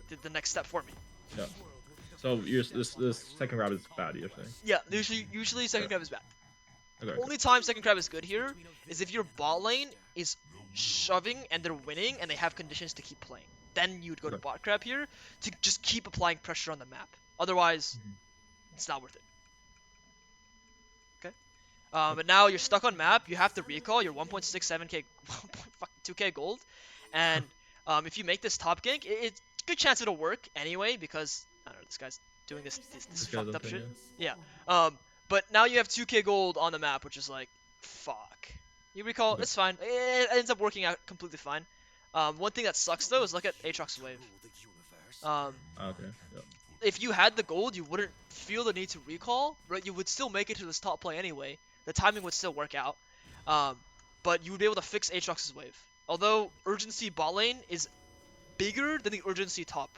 did the next step for me. Yeah. So this second grab is bad, you're saying? Yeah, usually second Okay. grab is bad. Okay. Okay. Only time second grab is good here is if your bot lane is shoving and they're winning and they have conditions to keep playing. Then you'd go to Okay. bot grab here to just keep applying pressure on the map. Otherwise, Mhm. it's not worth it. Okay. But now you're stuck on map. You have to recall. You're 1.67k, 2k gold, and if you make this top gank, it's good chance it'll work anyway because I don't know, this guy's doing this This guy's fucked done up thing, shit. yeah. Yeah. But now you have 2k gold on the map, which is like, fuck. You recall, Okay. it's fine. It ends up working out completely fine. One thing that sucks though is look at Aatrox's wave. Um, Okay. Yeah. if you had the gold, you wouldn't feel the need to recall, right? You would still make it to this top play anyway. The timing would still work out, um, but you would be able to fix Aatrox's wave. Although urgency bot lane is bigger than the urgency top,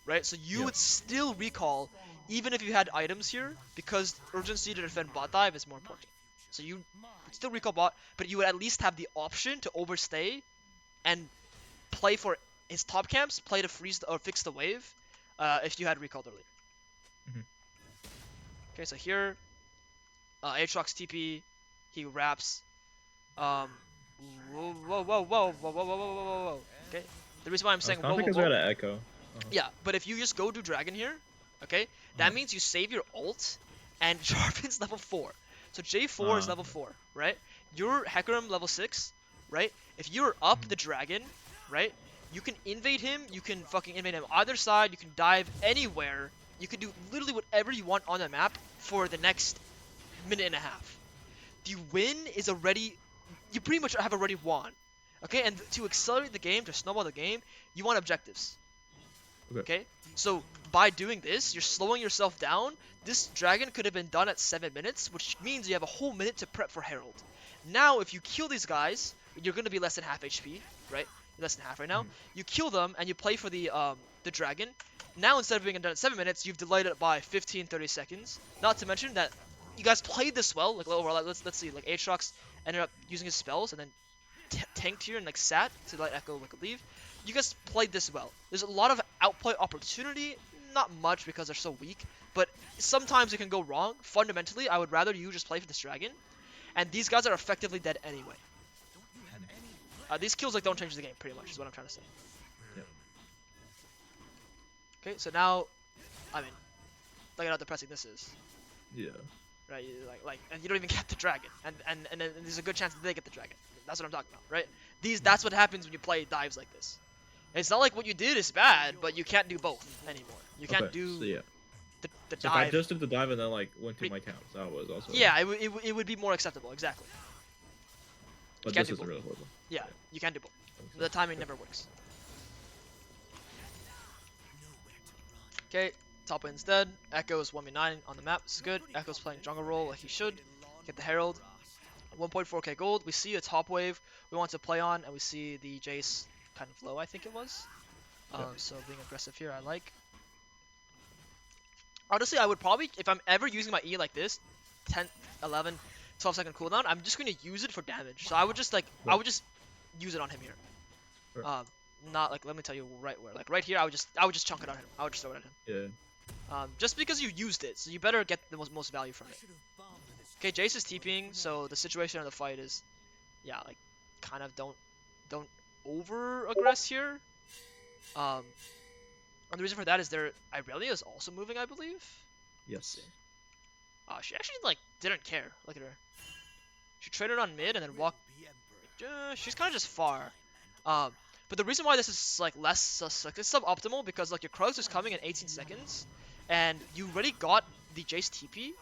right? So you Yeah. would still recall even if you had items here because urgency to defend bot dive is more important. So you would still recall bot, but you would at least have the option to overstay and play for his top camps, play to freeze or fix the wave, if you had recalled earlier. Mhm. Okay, so here, Aatrox TP, he wraps. Um, whoa, whoa, whoa, whoa, whoa, whoa, whoa, whoa, whoa, whoa, whoa. Okay, the reason why I'm I was saying kind whoa, of whoa, because we whoa, had an echo. yeah, but if you just go do dragon here, okay, Uh-huh. that means you save your ult, and Sharpen's level 4. So J4 is level Okay. 4, right? Your Hecarim level 6, right? If you're up Mhm. the dragon, right, you can invade him, you can fucking invade him either side, you can dive anywhere, you can do literally whatever you want on the map for the next minute and a half. The win is already, you pretty much have already won. Okay, and to accelerate the game, to snowball the game, you want objectives. Okay. Okay, so by doing this, you're slowing yourself down. This dragon could have been done at 7 minutes, which means you have a whole minute to prep for Herald. Now, if you kill these guys, you're gonna be less than half HP, right? Less than half right now. Mhm. You kill them and you play for the dragon. Now, instead of being done at 7 minutes, you've delayed it by 15, 30 seconds. Not to mention that you guys played this well. Like overall, like, let's see, like Aatrox ended up using his spells and then tanked here and like sat to let Echo like leave. You guys played this well. There's a lot of outplay opportunity, not much because they're so weak, but sometimes it can go wrong. Fundamentally, I would rather you just play for this dragon, and these guys are effectively dead anyway. These kills like don't change the game, pretty much, is what I'm trying to say. Yep. Okay, so now, I mean, look at how depressing this is, Yeah. right? And you don't even get the dragon, and then there's a good chance that they get the dragon. That's what I'm talking about, right? That's what happens when you play dives like this. It's not like what you did is bad, but you can't do both anymore. You can't Okay. do So yeah. the So if I dive. just did the dive and then like went to my counts, that was also. Yeah, it would be more acceptable, exactly. But can't this do is both. really horrible. Yeah, Yeah. you can't do both. Makes The sense. timing never works. Okay, top lane's dead. Echo's 1v9 on the map. This is good. Echo's playing jungle role like he should. Get the Herald. 1.4k gold. We see a top wave we want to play on, and we see the Jace kind of low, I think it was. Yeah. So being aggressive here, I like. Honestly, I would probably, if I'm ever using my E like this, 10, 11, 12 second cooldown, I'm just going to use it for damage. So I would just like, I would just use it on him here. Sure. Not like, let me tell you right where. Like right here, I would just chunk it on him. I would just throw it at him. Yeah. Just because you used it, so you better get the most value from it. Okay, Jace is TPing, so the situation of the fight is, yeah, like, kind of don't over aggress here. And the reason for that is Irelia is also moving, I believe. Let's Yes. see. She actually like didn't care. Look at her. She traded on mid and then walked. She's kind of just far. But the reason why this is like less like it's suboptimal because like your Kruz is coming in 18 seconds, and you already got the Jace TP,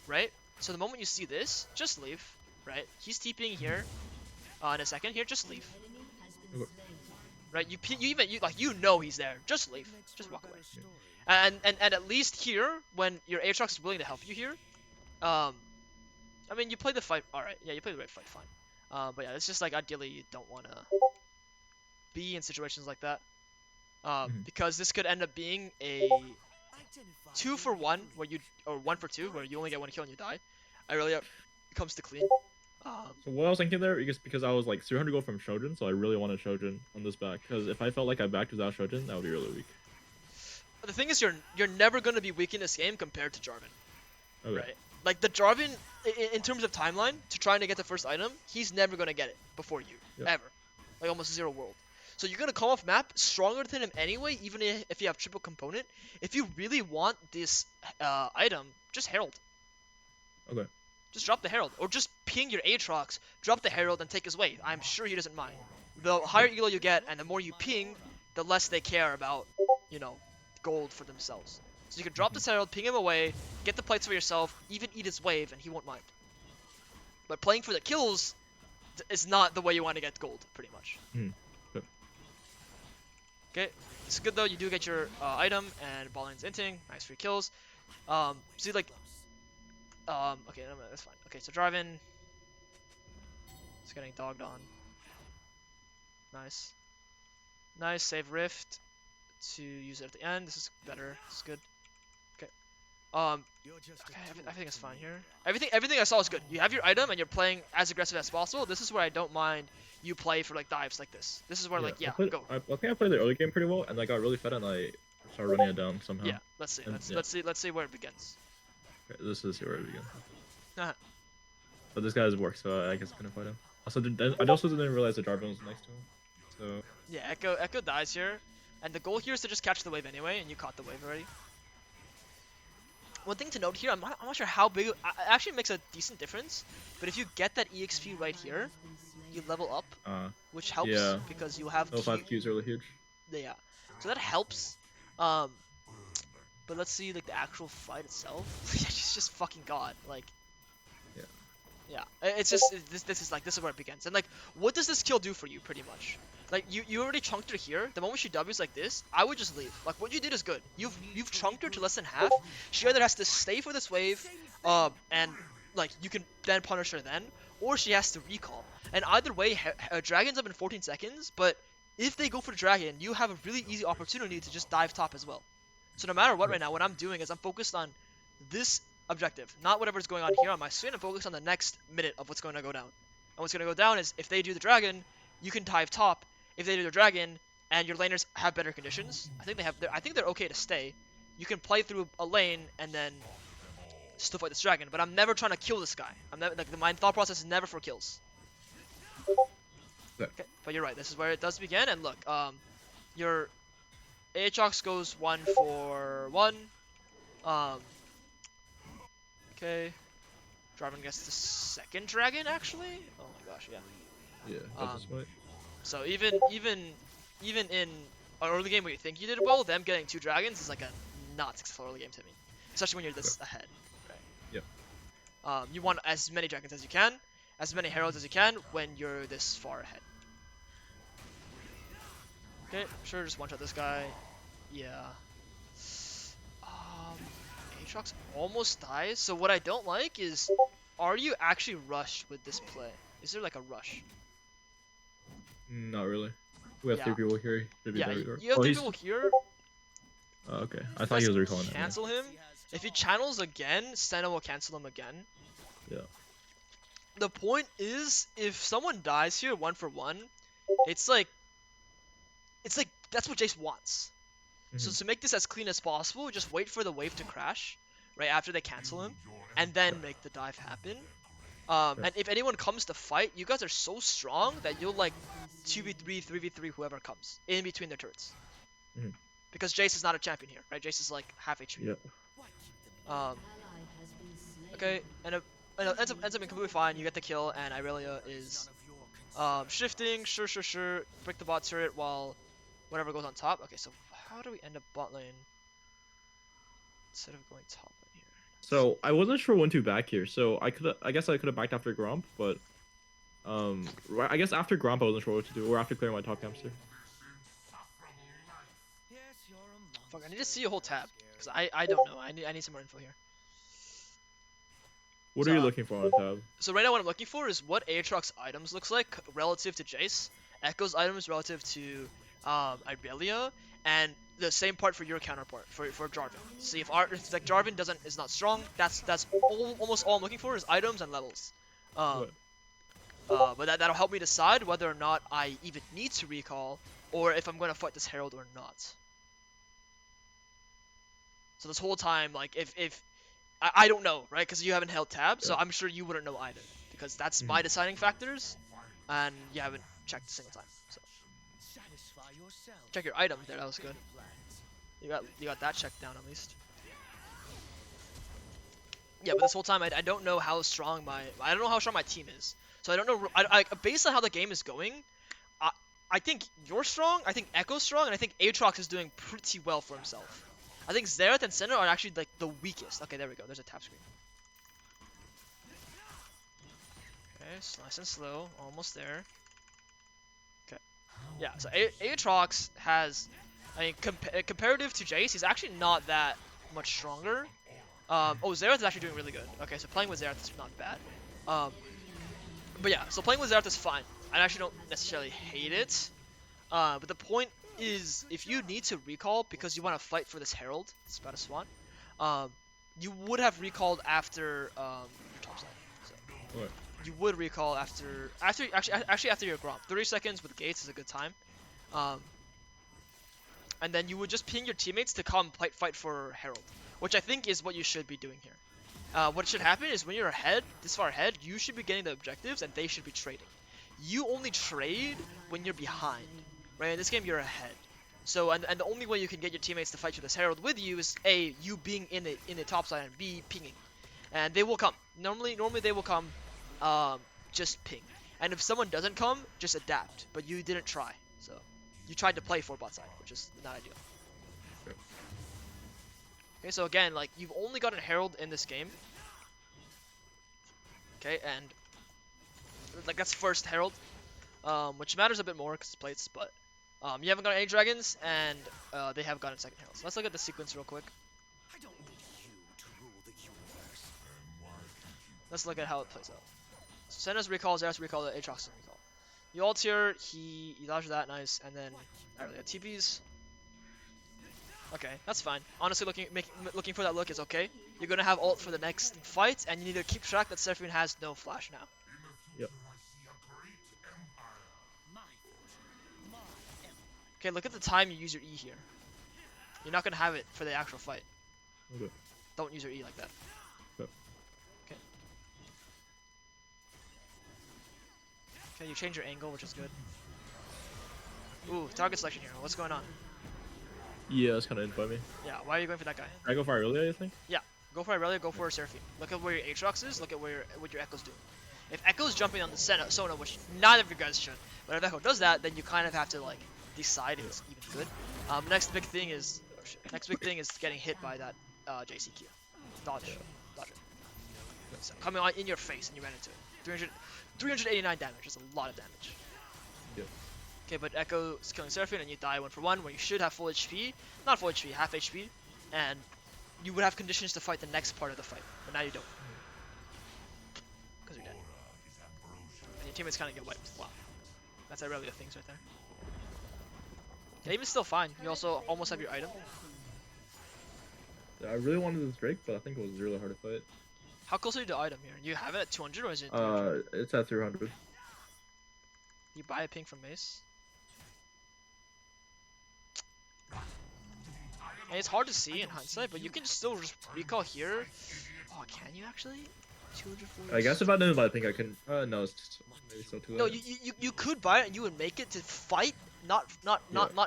right? So the moment you see this, just leave, right? He's TPing here. In a second here, just leave. Okay. Right? You know he's there. Just leave. Just walk away. And at least here, when your Aatrox is willing to help you here, I mean you play the fight. All right, yeah, you play the right fight, fine. But yeah, it's just like ideally you don't want to be in situations like that, Mhm. because this could end up being a 2-for-1 where you or 1-for-2 where you only get one kill and you die. Irelia comes to clean. So what I was thinking there, because I was like 300 gold from Shojin, so I really wanted Shojin on this back. Because if I felt like I backed without Shojin, that would be really weak. the thing is, you're never gonna be weak in this game compared to Jarvan, Okay. right? Like the Jarvan, in terms of timeline to trying to get the first item, he's never gonna get it before you, Yep. ever. Like almost zero world. So you're gonna come off map stronger than him anyway, even if you have triple component. If you really want this item, just Herald. Okay. Just drop the Herald, or just ping your Aatrox, drop the Herald, and take his wave. I'm sure he doesn't mind. The higher elo you get, and the more you ping, the less they care about, you know, gold for themselves. So you can drop this Herald, ping him away, get the plates for yourself, even eat his wave, and he won't mind. But playing for the kills is not the way you want to get gold, pretty much. Good. Okay, it's good though. You do get your item, and ball lane's inting. Nice free kills. See, like, okay, no, that's fine. Okay, so drive in. It's getting dogged on. Nice. Nice, save Rift to use it at the end. This is better. This is good. Okay. Okay, everything is fine here. Everything I saw is good. You have your item and you're playing as aggressive as possible. This is where I don't mind you play for like dives like this. This is where like, yeah, go. I think I played the early game pretty well, and I got really fed, and I started running it down somehow. Yeah, let's see. Let's see where it begins. Okay, this is where it begins. Uh-huh. But this guy has work, so I guess I'm gonna fight him. Also, I also didn't realize the Jarvan was next to him. So Yeah, Echo dies here, and the goal here is to just catch the wave anyway, and you caught the wave already. One thing to note here, I'm not sure how big. It actually makes a decent difference, but if you get that EXP right here, you level up, which helps because you have. 5 Qs are really huge. Yeah, so that helps. But let's see like the actual fight itself. She's just fucking god. Like. Yeah, it's just this is where it begins. And like, what does this kill do for you, pretty much? Like you already chunked her here. The moment she W's like this, I would just leave. Like what you did is good. You've chunked her to less than half. She either has to stay for this wave, and like you can then punish her then, or she has to recall. And either way, dragon's up in 14 seconds. But if they go for the dragon, you have a really easy opportunity to just dive top as well. So no matter what, right now, what I'm doing is I'm focused on this objective, not whatever's going on here on my screen. I'm focused on the next minute of what's going to go down. And what's going to go down is if they do the dragon, you can dive top. If they do the dragon and your laners have better conditions, I think they're okay to stay. You can play through a lane and then still fight this dragon. But I'm never trying to kill this guy. I'm never like my thought process is never for kills. Okay, but you're right. This is where it does begin. And look, your Aatrox goes 1 for 1. Okay. Draven gets the second dragon, actually? Oh my gosh, yeah. Yeah, that's a smite. So even in an early game where you think you did well, them getting 2 dragons is like a not successful early game to me. Especially when you're this ahead, right? Yep. You want as many dragons as you can, as many heralds as you can when you're this far ahead. Okay, sure, just one-shot this guy. Yeah. Aatrox almost dies, so what I don't like is, are you actually rushed with this play? Is there like a rush? Not really. We have 3 people here. Yeah, you have 3 people here. Oh, okay. I thought he was recalling it. Cancel him. If he channels again, Senna will cancel him again. Yeah. The point is, if someone dies here 1 for 1, it's like that's what Jace wants. So to make this as clean as possible, just wait for the wave to crash right after they cancel him, and then make the dive happen. And if anyone comes to fight, you guys are so strong that you'll like 2v3, 3v3 whoever comes in between their turrets. Because Jace is not a champion here, right? Jace is like half HP. Yeah. Okay, and it ends up being completely fine. You get the kill, and Irelia is shifting. Sure. Break the bot turret while whatever goes on top. Okay, so how do we end up bot lane instead of going top lane here? So I wasn't sure when to back here. So I guess I could have backed after Gromp, but I guess after Gromp I wasn't sure what to do, or after clearing my top camster. Fuck, I need to see a whole tab because I don't know. I need some more info here. What are you looking for on tab? So right now what I'm looking for is what Aatrox items looks like relative to Jace, Echo's items relative to Irelia, and the same part for your counterpart for Jarvan. See if like Jarvan is not strong. That's almost all I'm looking for is items and levels. But that'll help me decide whether or not I even need to recall, or if I'm going to fight this Herald or not. So this whole time, like if I don't know, right? Because you haven't held tab, so Yeah. I'm sure you wouldn't know either. Because that's my Mhm. deciding factors, and you haven't checked a single time. So check your item there. That was good. You got that checked down at least. Yeah, but this whole time I don't know how strong I don't know how strong my team is. So I don't know. Based on how the game is going, I I think you're strong. I think Echo's strong, and I think Aatrox is doing pretty well for himself. I think Xerath and Senna are actually like the weakest. Okay, there we go. There's a tap screen. Okay, it's nice and slow. Almost there. Okay. Yeah, so Aatrox has, I mean, comparative to Jace, he's actually not that much stronger. Oh, Xerath is actually doing really good. Okay, so playing with Xerath is not bad. Um, but yeah, so playing with Xerath is fine. I actually don't necessarily hate it. But the point is, if you need to recall because you want to fight for this Herald, it's about a swan, um, you would have recalled after your top side. So Okay. you would recall actually after your Gromp. 30 seconds with Gates is a good time. Um, and then you would just ping your teammates to come fight for Herald, which I think is what you should be doing here. What should happen is when you're ahead, this far ahead, you should be getting the objectives and they should be trading. You only trade when you're behind, right? In this game, you're ahead. So, and the only way you can get your teammates to fight for this Herald with you is A, you being in the top side, and B, pinging. And they will come. Normally they will come, just ping. And if someone doesn't come, just adapt. But you didn't try, so you tried to play for bot side, which is not ideal. Sure. Okay, so again, like, you've only got a Herald in this game. Okay, and like that's first Herald, which matters a bit more because it's plates, but you haven't gotten any dragons, and they have gotten second Herald. So let's look at the sequence real quick. Let's look at how it plays out. So Senna's recall, Xerath's recall, Aatrox's recall. You ult here, he dodged that, nice, and then TPs. Okay, that's fine. Honestly, looking for that look is okay. You're gonna have ult for the next fight, and you need to keep track that Seraphine has no flash now. Yep. Okay, look at the time you use your E here. You're not gonna have it for the actual fight. Okay. Don't use your E like that. Okay. Okay. Okay, you change your angle, which is good. Ooh, target selection here. What's going on? Yeah, that's kind of in by me. Yeah, why are you going for that guy? I go for Irelia, I think. Yeah, go for Irelia, go for Seraphine. Look at where your Aatrox is, look at what your Echo's doing. If Echo's jumping on the Sona, which neither of you guys should, but if Echo does that, then you kind of have to like decide if it's even good. Next big thing is getting hit by that JCQ. Dodge. Dodge it. So coming on in your face and you ran into it. 389 damage, that's a lot of damage. Yep. Okay, but Echo is killing Seraphine and you die 1-for-1 when you should have full HP. Not full HP, half HP. And you would have conditions to fight the next part of the fight, but now you don't. Because you're dead. And your teammates kind of get wiped. Wow. That's Irelia things right there. Yeah, even still fine. You also almost have your item. I really wanted this Drake, but I think it was really hard to fight. How close are you to item here? You have it at 200 or is it 300? It's at 300. You buy a ping from Mace? And it's hard to see in hindsight, but you can still just recall here. Oh, can you actually? 240. I guess if I didn't, I think I can. No, it's just, maybe still too late. No, you could buy it and you would make it to fight, not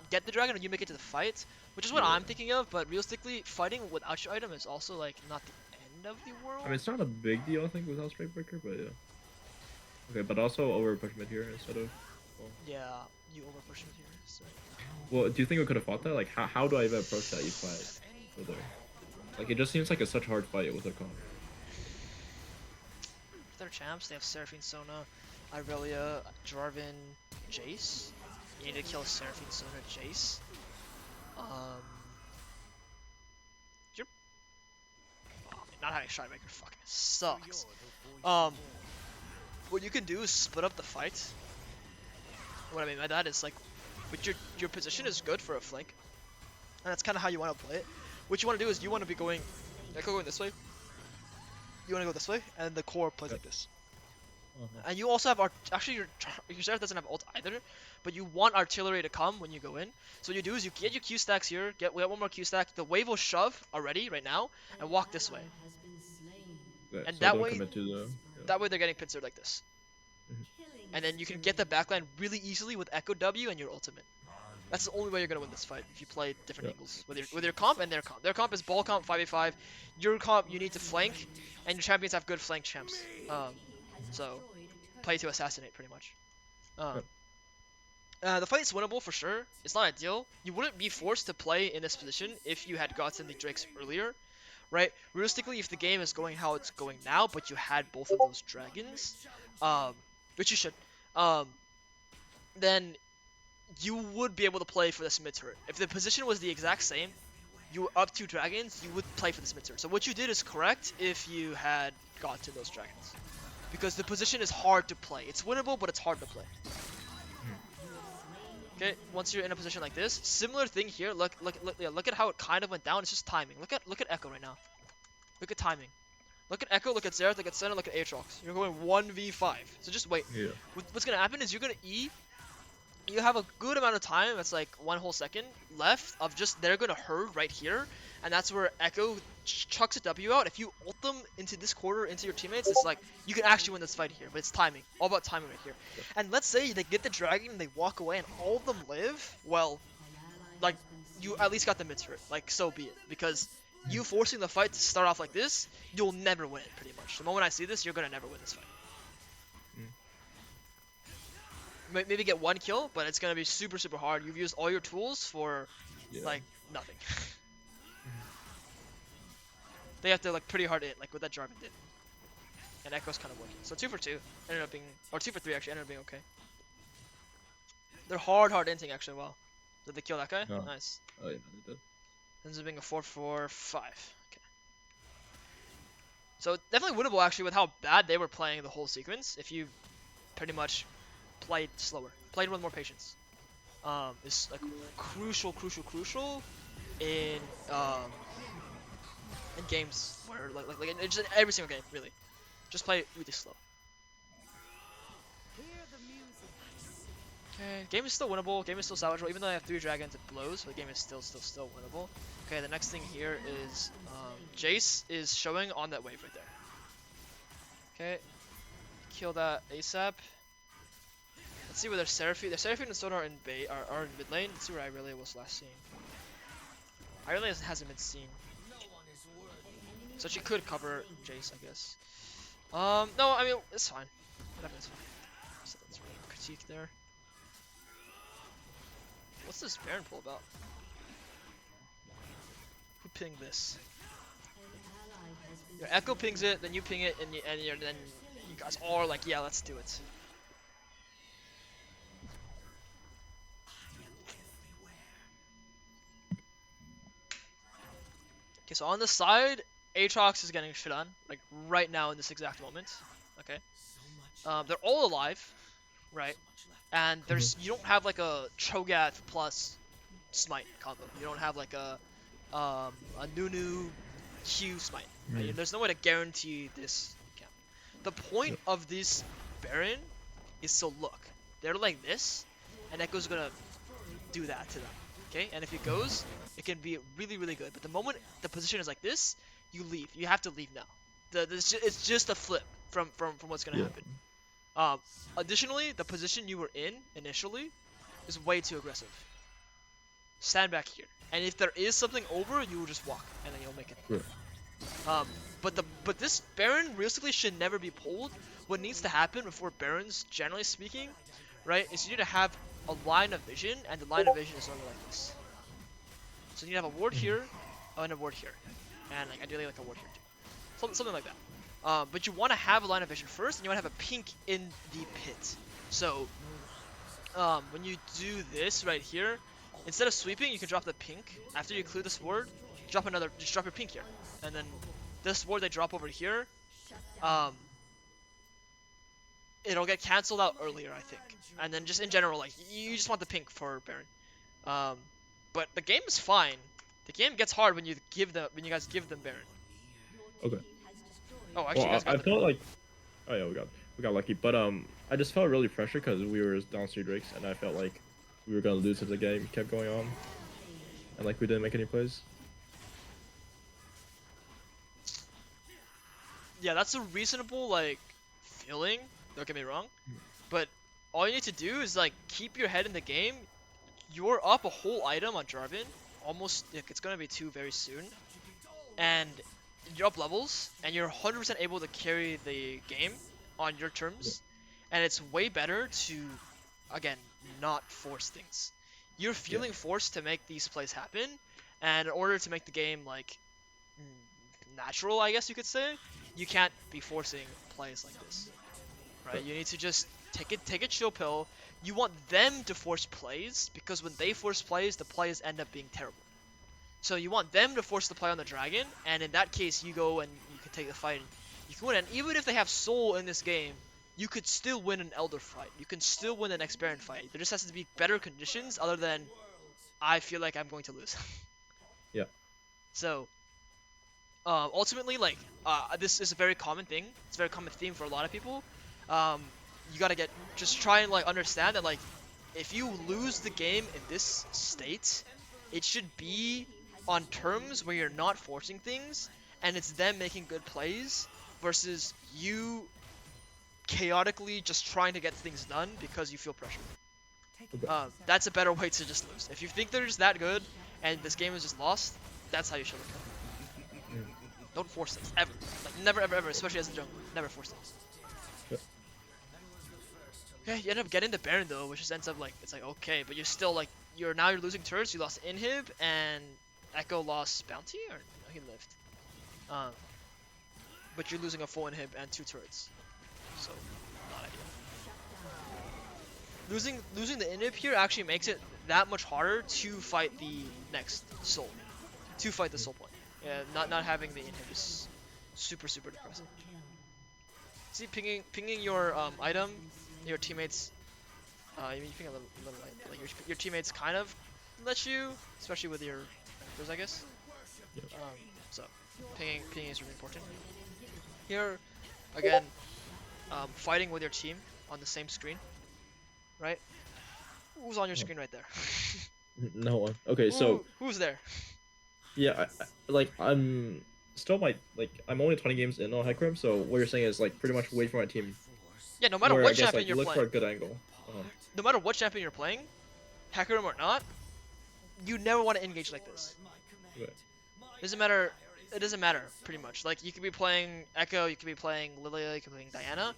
get the dragon, and you make it to the fight, which is what I'm thinking of. But realistically, fighting without your item is also like not the end of the world. I mean, it's not a big deal, I think, without Strike Breaker, but yeah. Okay, but also over push mid here instead of. Well. Yeah, you over push it here. So. Well, do you think we could have fought that? Like, how do I even approach that E5 with her? Like, it just seems like it's such a hard fight with a comp. They're champs. They have Seraphine, Sona, Irelia, Jarvan, Jace. You need to kill Seraphine, Sona, Jace. You're not having Shotmaker fucking sucks. What you can do is split up the fight. What I mean by that is like, but your position is good for a flank, and that's kind of how you want to play it. What you want to do is you want to be going, like going this way. You want to go this way, and the core plays like this. And you also have actually your Zereth doesn't have ult either, but you want artillery to come when you go in. So what you do is you get your Q stacks here, we have one more Q stack. The wave will shove already right now and walk this way, Yeah, and so I don't commit to the. Yeah. that way they're getting pincered like this, and then you can get the backline really easily with Echo W and your ultimate. That's the only way you're gonna win this fight if you play different Yeah. angles with your comp and their comp. Their comp is ball comp 5v5. Your comp you need to flank, and your champions have good flank champs. So play to assassinate pretty much. Um, Yep. the fight is winnable for sure. It's not ideal. You wouldn't be forced to play in this position if you had gotten the Drakes earlier, right? Realistically, if the game is going how it's going now, but you had both of those dragons, um, which you should, um, then you would be able to play for this mid turret. If the position was the exact same, you were up 2 dragons, you would play for this mid turret. So what you did is correct if you had gotten those dragons, because the position is hard to play. It's winnable, but it's hard to play. Okay, once you're in a position like this, similar thing here. Look, look at how it kind of went down. It's just timing. Look at Echo right now. Look at timing. Look at Echo. Look at Xerath. Look at Senna. Look at Aatrox. You're going 1v5. So just wait. Yeah. What's gonna happen is you're gonna E. You have a good amount of time. That's like 1 whole second left of just they're gonna herd right here, and that's where Echo chucks a W out. If you ult them into this quarter into your teammates, it's like you can actually win this fight here. But it's timing, all about timing right here. And let's say they get the dragon and they walk away and all of them live. Well, like you at least got the mid turret. Like so be it. Because you forcing the fight to start off like this, you'll never win it pretty much. The moment I see this, you're gonna never win this fight. Maybe get 1 kill, but it's gonna be super hard. You've used all your tools for like nothing. They have to like pretty hard hit, like what that Jarvan did. And Echo's kind of working. So 2 for 2 ended up being, or 2 for 3 actually ended up being okay. They're hard inting actually. Well, did they kill that guy? No. Nice. Oh yeah, they did. Ends up being a 4-4-5. Okay. So definitely winnable actually with how bad they were playing the whole sequence. If you pretty much played slower, played with more patience. Is like crucial in in games where like just in every single game really, just play really slow. Okay, game is still winnable. Game is still salvageable. Even though I have 3 dragons, it blows. So the game is still winnable. Okay, the next thing here is Jace is showing on that wave right there. Okay, kill that ASAP. Let's see where their Seraphine and Sonar are in are in mid lane. Let's see where Irelia was last seen. Irelia hasn't been seen, so she could cover Jace, I guess. No, I mean it's fine. Whatever, it's fine. So let's really critique there. What's this Baron pull about? Who pinged this? Your Echo pings it, then you ping it, and then you guys all are like, yeah, let's do it. Okay, so on the side, Aatrox is getting shit on, like right now in this exact moment. Okay, they're all alive, right? And there's you don't have like a Cho'Gath plus Smite combo. You don't have like a Nunu Q Smite. Right? There's no way to guarantee this camp. The point of this Baron is to look. They're like this, and Echo's gonna do that to them. Okay, and if it goes, it can be really good. But the moment the position is like this, you leave. You have to leave now. It's just a flip from what's gonna happen. Additionally, the position you were in initially is way too aggressive. Stand back here, and if there is something over, you will just walk, and then you'll make it. But this Baron realistically should never be pulled. What needs to happen before Barons, generally speaking, right, is you need to have a line of vision, and the line of vision is normally like this. So you have a ward here, and a ward here, and like ideally like a ward here too, something like that. But you want to have a line of vision first, and you want to have a pink in the pit. So when you do this right here, instead of sweeping, you can drop the pink. After you clear this ward, just drop your pink here, and then this ward they drop over here, it'll get cancelled out earlier, I think. And then just in general, like you just want the pink for Baron. But the game is fine. The game gets hard when you guys give them Baron. Okay. Oh, actually, Well, you guys got I the felt like. Oh yeah, we got. we got lucky. But I just felt really pressured because we were down 3 Drakes, and I felt like we were gonna lose if the game kept going on, and like we didn't make any plays. Yeah, that's a reasonable like feeling. Don't get me wrong, but all you need to do is like keep your head in the game. You're up a whole item on Jarvan. Almost, like, it's gonna be 2 very soon, and you're up levels, and you're 100% able to carry the game on your Yeah. terms, and it's way better to, again, not force things. You're Yeah. feeling forced to make these plays happen, and in order to make the game like natural, I guess you could say, you can't be forcing plays like this, right? You need to just take a chill pill. You want them to force plays because when they force plays, the plays end up being terrible. So you want them to force the play on the dragon, and in that case, you go and you can take the fight. And you can win, and even if they have soul in this game, you could still win an elder fight. You can still win an next baron fight. There just has to be better conditions other than I feel like I'm going to lose. Yeah. So ultimately, like this is a very common thing. It's a very common theme for a lot of people. Um, you gotta just try and like understand that like if you lose the game in this state, it should be on terms where you're not forcing things and it's them making good plays versus you chaotically just trying to get things done because you feel pressure. Okay. That's a better way to just lose. If you think they're just that good and this game is just lost, that's how you should look at it. Mm. Don't force things, ever. Like, never, ever, ever, especially as a jungle. Never force things. Yeah. Okay, you end up getting the Baron though, which just ends up like, it's like, okay, but you're still like, you're losing turrets, you lost Inhib, and Echo lost Bounty, or no, he lived. Um, but you're losing a full Inhib and 2 turrets. So, not ideal. Losing the Inhib here actually makes it that much harder to fight the next soul. To fight the soul point. Yeah, not having the Inhib is super depressing. See, pinging your item, your teammates. You ping a little light, but like your teammates kind of let you, especially with your characters, I guess. Yeah. So pinging is really important. Here, again, fighting with your team on the same screen, right? Who's on your Oh. screen right there? No one. Okay, so Who's there? yeah, like I'm still I'm only 20 games in on Hecarim, so what you're saying is like pretty much wait for my team, Yeah, no matter or I what guess champion like you're look for playing, a good angle. no matter what champion you're playing, Hecarim or not, you never want to engage like this. Okay. Doesn't matter. It doesn't matter, pretty much. Like, you could be playing Echo, you could be playing Lilia, you could be playing Diana.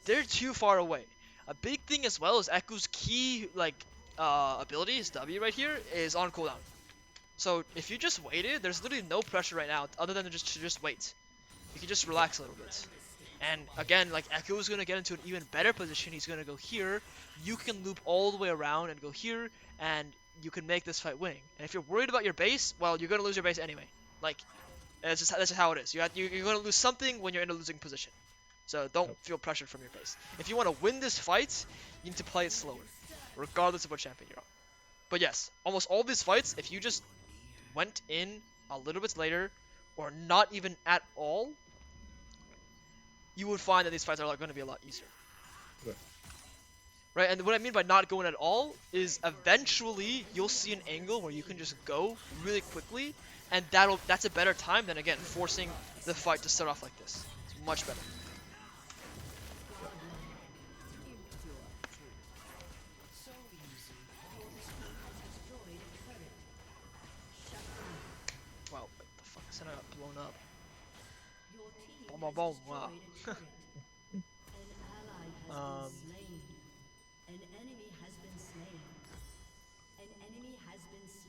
They're too far away. A big thing as well is Echo's key, like, ability, his W right here, is on cooldown. So, if you just waited, there's literally no pressure right now, other than to just wait. You can just relax a little bit. And again, like, Echo is going to get into an even better position. He's going to go here. You can loop all the way around and go here, and you can make this fight winning. And if you're worried about your base, well, you're going to lose your base anyway. Like, that's just how it is. You're going to lose something when you're in a losing position. So don't Yep. feel pressured from your base. If you want to win this fight, you need to play it slower, regardless of what champion you're on. But yes, almost all these fights, if you just went in a little bit later, or not even at all, you would find that these fights are going to be a lot easier. Okay. Right, and what I mean by not going at all is eventually you'll see an angle where you can just go really quickly, and that's a better time than, again, forcing the fight to start off like this. It's much better. Wow, what the fuck? I said I got blown up. Boom, boom, boom, wow. um,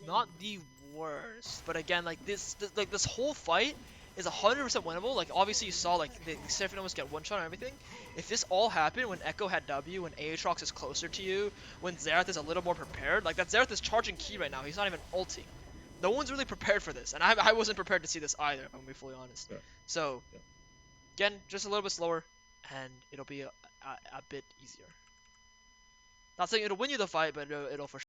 Not the worst, but again, like this whole fight is 100% winnable. Like, obviously you saw like the Seraphine almost get one shot and everything. If this all happened when Echo had W, when Aatrox is closer to you, when Xerath is a little more prepared, like that Xerath is charging key right now. He's not even ulting. No one's really prepared for this, and I wasn't prepared to see this either. I'm gonna be fully honest. Yeah. So Yeah. again, just a little bit slower, and it'll be a bit easier. Not saying it'll win you the fight, but it'll for sure.